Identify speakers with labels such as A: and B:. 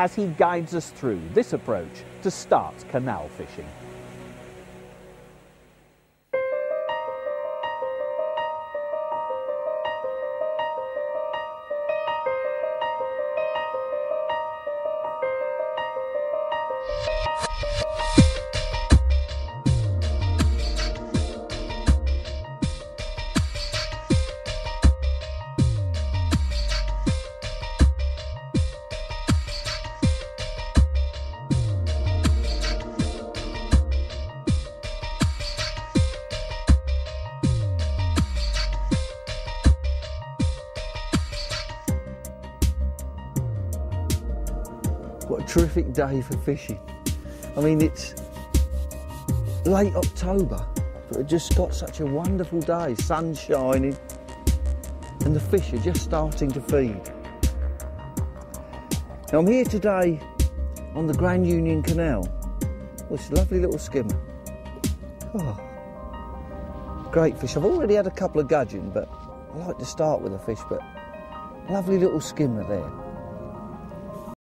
A: as he guides us through this approach to start canal fishing.
B: What a terrific day for fishing. I mean, it's late October, but we've just got such a wonderful day, sun shining, and the fish are just starting to feed. Now I'm here today on the Grand Union Canal. Oh, it's a lovely little skimmer. Oh, great fish. I've already had a couple of gudgeon, but I like to start with a fish, but lovely little skimmer there.